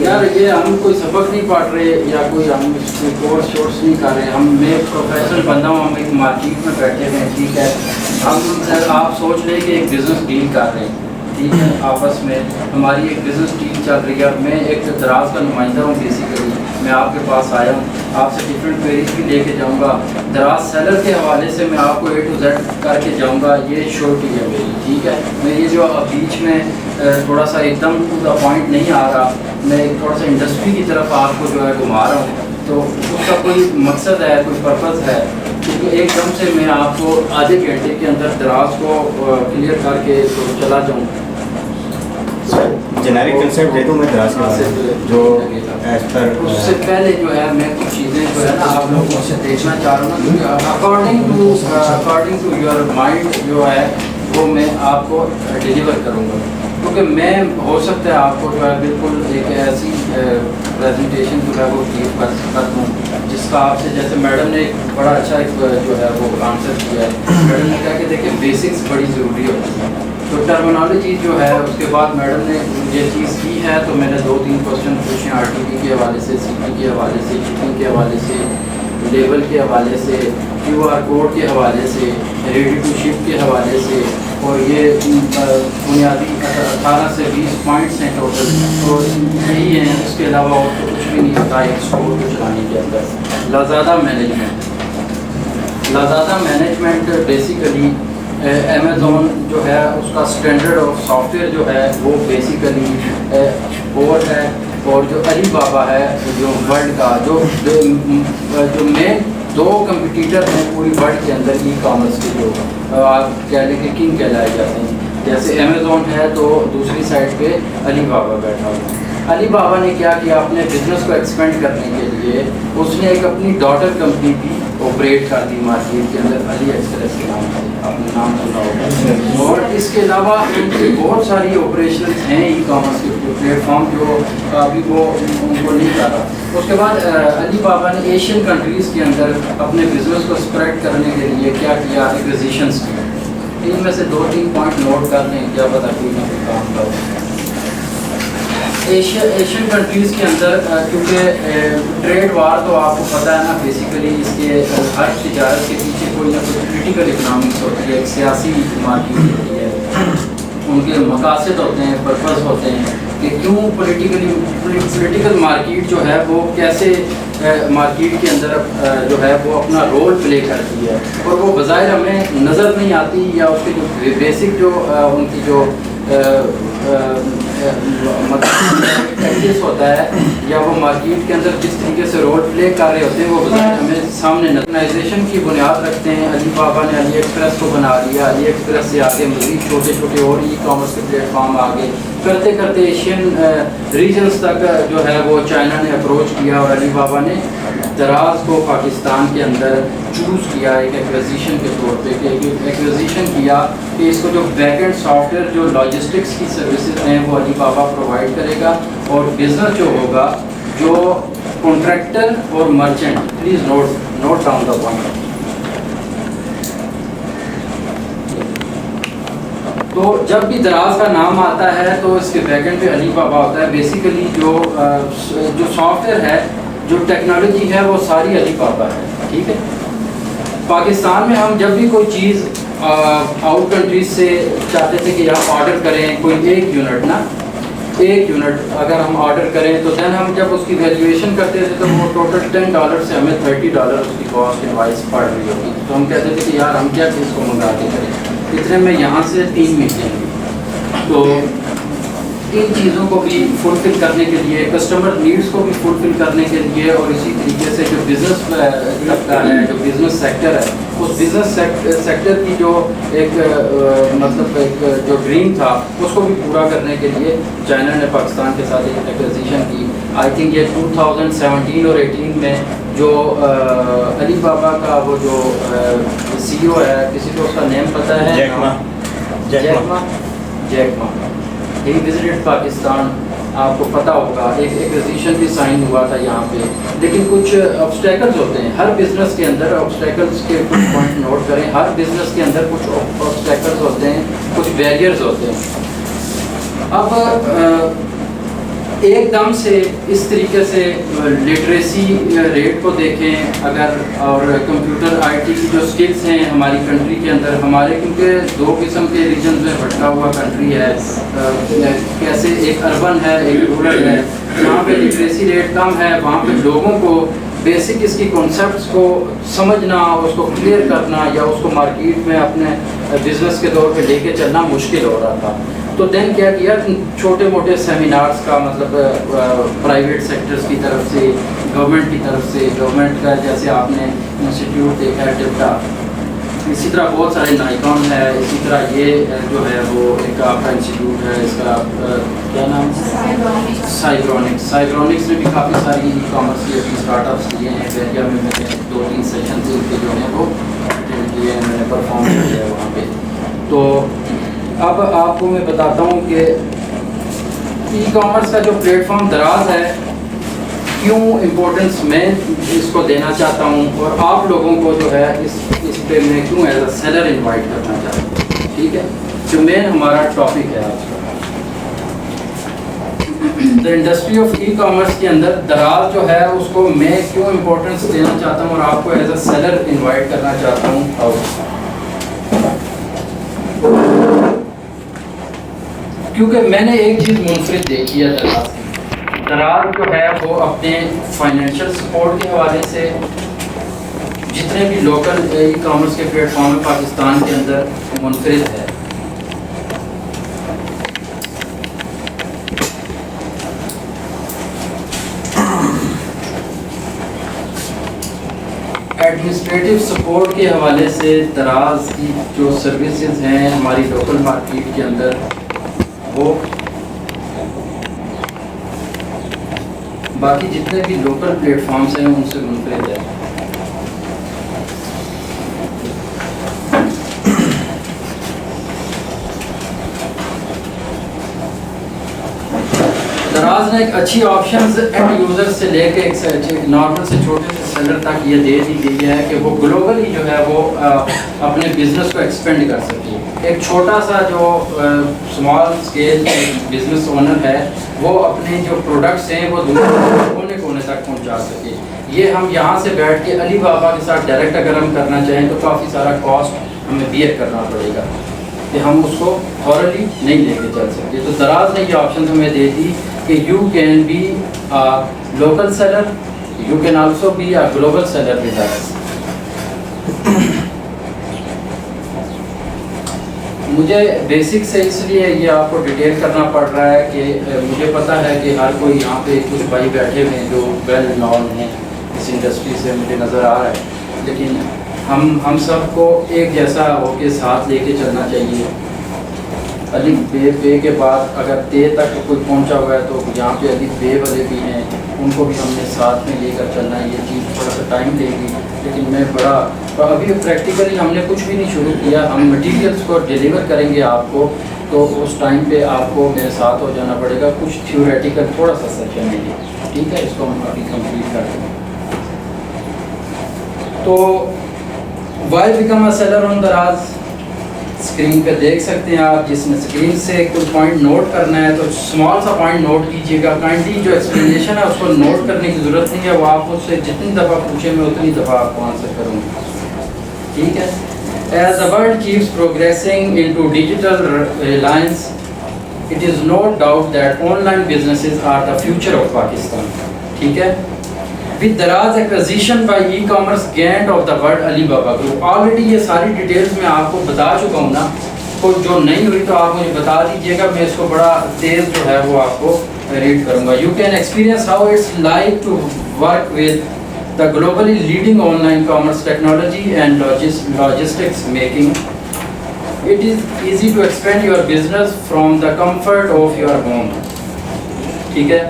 یار یہ ہم کوئی سبق نہیں پڑھ رہے یا کوئی ہم کورس شورس نہیں کر رہے. میں ایک پروفیشنل بندہ ہوں, ہم ایک مارکیٹ میں بیٹھے ہوئے ہیں, ٹھیک ہے. ہم آپ سوچ لیں کہ ایک بزنس ڈیل کر رہے ہیں, ٹھیک ہے, آپس میں ہماری ایک بزنس ڈیل چل رہی ہے. میں ایک دراز کا نمائندہ ہوں بیسیکلی. میں آپ کے پاس آیا ہوں, آپ سے ڈفرینٹ کوئریز بھی لے کے جاؤں گا. دراز سیلر کے حوالے سے میں آپ کو A to Z کر کے جاؤں گا. یہ شورٹی ہے میری, ٹھیک ہے. میں یہ جو بیچ میں تھوڑا سا ایک دم ٹو دا پوائنٹ نہیں آ رہا, میں تھوڑا سا انڈسٹری کی طرف آپ کو جو ہے گھما رہا ہوں. تو اس کا کوئی مقصد ہے, کوئی پرپز ہے, کیونکہ ایک دم سے میں آپ کو آدھے گھنٹے کے اندر دراز کو کلیئر کر کے تو چلا جاؤں. جنیرک کنسیپٹ دے دوں میں دراز کے بارے میں, جو ایز پر اس سے پہلے جو ہے میں کچھ چیزیں جو ہے نا آپ لوگوں سے دیکھنا چاہ رہا ہوں, کیونکہ اکارڈنگ ٹو یور مائنڈ جو ہے وہ میں آپ کو ڈیلیور کروں گا. کیونکہ میں ہو سکتا ہے آپ کو جو ہے بالکل ایک ایسی پریزنٹیشن جو ہے وہ کلیئر کر دوں جس کا آپ سے, جیسے میڈم نے ایک بڑا اچھا ایک جو ہے وہ آنسر کیا ہے. میڈم نے کہا کہ دیکھیں بیسکس بڑی ضروری ہوتی ہے. تو ٹرمینالوجی جو ہے اس کے بعد میڈم نے یہ چیز کی ہے, تو میں نے 2-3 کوشچن پوچھے RTP کے حوالے سے, CP کے حوالے سے, شپنگ کے حوالے سے, لیبل کے حوالے سے, QR کوڈ کے حوالے سے, ریڈی ٹو شپ کے حوالے سے, اور یہ بنیادی 18 سے 20 پوائنٹس ہیں ٹوٹل. تو یہی ہیں, اس کے علاوہ اور تو کچھ بھی نہیں ہوتا ایک اسٹور کو چلانے کے اندر. لازادہ مینجمنٹ بیسیکلی امیزون جو ہے اس کا اسٹینڈرڈ آف سافٹ ویئر جو ہے وہ بیسیکلی بورڈ ہے, اور جو علی بابا ہے جو ورلڈ کا جو مین 2 کمپٹیٹر ہیں پوری ورلڈ کے اندر ای کامرس کے, جو آپ کہہ لیں کہ کنگ کہلائے جاتے ہیں. جیسے امیزون ہے تو دوسری سائڈ پہ علی بابا بیٹھا ہوا ہے. علی بابا نے کیا کیا, اپنے بزنس کو ایکسپینڈ کرنے کے لیے اس نے ایک اپنی ڈاٹر کمپنی بھی آپریٹ کر دی مارکیٹ کے اندر, علی ایکسپریس کے نام سے, آپ نے نام سنا ہوگا. اور اس کے علاوہ ان کی بہت ساری آپریشنز ہیں ای کامرس کے پلیٹ فارم جو ابھی وہ ان کو نہیں کر رہا. اس کے بعد علی بابا نے ایشین کنٹریز کے اندر اپنے بزنس کو اسپریڈ کرنے کے لیے کیا کیا, ایکوزیشنز کی. ان میں سے 2-3 پوائنٹ نوٹ کر لیں, کیا پتہ کوئی نہ کوئی کام کرو. ایشین کنٹریز کے اندر کیونکہ ٹریڈ وار تو آپ کو پتہ ہے نا, بیسیکلی اس کے ہر تجارت کے پیچھے کوئی نہ کوئی پولیٹیکل اکنامکس ہوتی ہے, ایک سیاسی مارکیٹ ہوتی ہے. ان کے مقاصد ہوتے ہیں, پرپز ہوتے ہیں کہ کیوں پولیٹیکل مارکیٹ جو ہے وہ کیسے مارکیٹ کے اندر جو ہے وہ اپنا رول پلے کرتی ہے, اور وہ بظاہر ہمیں نظر نہیں آتی, یا اس کے جو بیسک جو ان کی جو پریکٹس ہوتا ہے یا وہ مارکیٹ کے اندر جس طریقے سے رول پلے کر رہے ہوتے ہیں وہ ہمیں سامنے. آرگنائزیشن کی بنیاد رکھتے ہیں. علی بابا نے علی ایکسپریس کو بنا لیا, علی ایکسپریس سے آگے مزید چھوٹے چھوٹے اور ای کامرس کے پلیٹ فارم آگے کرتے کرتے ایشین ریجنس تک جو ہے وہ چائنا نے اپروچ کیا, اور علی بابا نے دراز کو پاکستان کے اندر چوز کیا ایک ایکوزیشن کے طور پہ, کہ ایکوزیشن کیا کہ اس کو جو بیک اینڈ سافٹ ویئر جو لاجسٹکس کی سروسز ہیں وہ علی بابا پرووائڈ کرے گا, اور بزنس جو ہوگا جو کانٹریکٹر اور merchant, please note down the point. تو جب بھی دراز کا نام آتا ہے تو اس کے بیک اینڈ پہ علی بابا ہوتا ہے. بیسیکلی جو سافٹ ویئر ہے, جو ٹیکنالوجی ہے وہ ساری علی بابا ہے, ٹھیک ہے. پاکستان میں ہم جب بھی کوئی چیز آؤٹ کنٹریز سے چاہتے تھے کہ آپ آرڈر کریں کوئی 1 یونٹ اگر ہم آرڈر کریں تو دین ہم جب اس کی ویلیویشن کرتے تھے تو وہ ٹوٹل $10 سے ہمیں $30 اس کی کاسٹ انوائس پڑ رہی ہوتی. تو ہم کہتے تھے کہ یار ہم کیا چیز کو منگا کے کریں, اتنے میں یہاں سے 3 ملیں گے. تو ان چیزوں کو بھی فلفل کرنے کے لیے, کسٹمر نیڈس کو بھی فلفل کرنے کے لیے, اور اسی طریقے سے جو بزنس طبقہ ہے, جو بزنس سیکٹر ہے, اس بزنس سیکٹر کی جو ایک مطلب ایک جو ڈریم تھا اس کو بھی پورا کرنے کے لیے چائنا نے پاکستان کے ساتھ ایک ایکوزیشن کی. آئی تھنک یہ 2017 اور 18 میں جو علی بابا کا وہ جو CEO ہے, کسی کو اس کا نیم پتہ ہے, جیک ما. ہی وزٹڈ پاکستان, آپ کو پتہ ہوگا, ایک ایکوزیشن بھی سائن ہوا تھا یہاں پہ. لیکن کچھ آبسٹیکلز ہوتے ہیں ہر بزنس کے اندر, آبسٹیکلز کے کچھ پوائنٹ نوٹ کریں. ہر بزنس کے اندر کچھ آبسٹیکلز ہوتے ہیں, کچھ بیریئرز ہوتے ہیں. اب ایک دم سے اس طریقے سے لٹریسی ریٹ کو دیکھیں اگر، اور کمپیوٹر آئی ٹی کی جو اسکلس ہیں ہماری کنٹری کے اندر، ہمارے کیونکہ دو قسم کے ریجنز میں بھٹکا ہوا کنٹری ہے، کیسے ایک اربن ہے ایک رورل ہے، جہاں پہ لٹریسی ریٹ کم ہے وہاں پہ لوگوں کو بیسک اس کی کانسیپٹس کو سمجھنا، اس کو کلیئر کرنا یا اس کو مارکیٹ میں اپنے بزنس کے طور پہ لے کے چلنا مشکل ہو رہا تھا. تو دین کیا کیا، چھوٹے موٹے سیمینارز کا مطلب پرائیویٹ سیکٹرز کی طرف سے، گورنمنٹ کی طرف سے، گورنمنٹ کا جیسے آپ نے انسٹیٹیوٹ دیکھا ہے ٹپٹا، اسی طرح بہت سارے نائکون ہے، اسی طرح یہ جو ہے وہ ایک آپ کا انسٹیٹیوٹ ہے، اس کا کیا نام ہے، سائبرونکس نے بھی کافی ساری ای کامرس کی اپنی اسٹارٹ اپس لیے ہیں. بیریا میں میں نے 2-3 سیشنز ان کے جو ہیں وہ اٹینڈ کیے ہیں، میں نے پرفارم کیا ہے وہاں پہ. تو اب آپ کو میں بتاتا ہوں کہ ای کامرس کا جو پلیٹ فارم دراز ہے کیوں امپورٹنس میں اس کو دینا چاہتا ہوں، اور آپ لوگوں کو جو ہے اس پہ میں کیوں ایز اے سیلر انوائٹ کرنا چاہتا ہوں. ٹھیک ہے، جو مین ہمارا ٹاپک ہے آج کا، the industry of e commerce کے اندر دراز جو ہے اس کو میں کیوں امپورٹنس دینا چاہتا ہوں اور آپ کو ایز اے سیلر انوائٹ کرنا چاہتا ہوں. کیونکہ میں نے ایک چیز منفرد دیکھی ہے دراز جو ہے وہ اپنے فائنینشیل سپورٹ کے حوالے سے جتنے بھی لوکل ای کامرس کے پلیٹ فارم ہیں پاکستان کے اندر منفرد ہے. ایڈمنسٹریٹو سپورٹ کے حوالے سے دراز کی جو سروسز ہیں ہماری لوکل مارکیٹ کے اندر وہ باقی جتنے بھی لوکل پلیٹ فارمز ہیں ان سے منفرد ہے. دراز نے ایک اچھی آپشنز اینڈ یوزر سے لے کے ایک نارمل سے چھوٹے سے سیلر تک یہ دے دی گئی ہے کہ وہ گلوبلی جو ہے وہ اپنے بزنس کو ایکسپینڈ کر سکے. ایک چھوٹا سا جو اسمال اسکیل بزنس اونر ہے وہ اپنے جو پروڈکٹس ہیں وہ دنیا کے کونے کونے تک پہنچا سکے. یہ ہم یہاں سے بیٹھ کے علی بابا کے ساتھ ڈائریکٹ اگر ہم کرنا چاہیں تو کافی سارا کاسٹ ہمیں بیئر کرنا پڑے گا کہ ہم اس کو تھورلی نہیں لے کے چل سکتے. تو دراز نے یہ آپشن ہمیں دے دی کہ you can be local seller, you can also be a global seller with us. مجھے بیسک سے اس لیے یہ آپ کو ڈیٹیل کرنا پڑ رہا ہے کہ مجھے پتہ ہے کہ ہر کوئی یہاں پہ کچھ بھائی بیٹھے ہوئے ہیں جو ویل نون ہیں اس انڈسٹری سے، مجھے نظر آ رہا ہے، لیکن ہم سب کو ایک جیسا ہو کے ساتھ لے کے چلنا چاہیے. الف بے کے بعد اگر تے تک کوئی پہنچا ہوا ہے تو یہاں پہ الف بے والے بھی ہیں، ان کو بھی ہم نے ساتھ میں لے کر چلنا ہے. یہ چیز تھوڑا سا ٹائم لے گی، لیکن میں بڑا ابھی پریکٹیکلی ہم نے کچھ بھی نہیں شروع کیا. ہم مٹیریلس کو ڈیلیور کریں گے آپ کو، تو اس ٹائم پہ آپ کو میرے ساتھ ہو جانا پڑے گا. کچھ تھیوریٹیکل تھوڑا سا سیشن ہے یہ، ٹھیک ہے، اس کو ہم ابھی کمپلیٹ کر دیں. تو وائی بیکم اے سیلر آن دراز، اسکرین پہ دیکھ سکتے ہیں آپ. جس میں اسکرین سے کوئی پوائنٹ نوٹ کرنا ہے تو اسمال سا پوائنٹ نوٹ کیجیے گا. کائنڈلی جو ایکسپلینیشن ہے اس کو نوٹ کرنے کی ضرورت نہیں ہے، وہ آپ مجھ سے جتنی دفعہ پوچھیں میں اتنی دفعہ آپ کو آنسر کروں گا. ٹھیک ہے. As the world keeps progressing into digital reliance, it is no doubt that online businesses are the future of Pakistan. ٹھیک ہے. With Daraz acquisition by e-commerce giant of the world Alibaba Group. Already یہ ساری details میں آپ کو بتا چکا ہوں نا، کوئی جو نہیں ہوئی تو آپ مجھے بتا دیجیے گا، میں اس کو بڑا تیز جو ہے وہ آپ کو ریڈ کروں گا. You can experience how it's like to work with the globally leading online commerce technology and logistics, making it is easy to expand your business from the comfort of your home. ٹھیک ہے.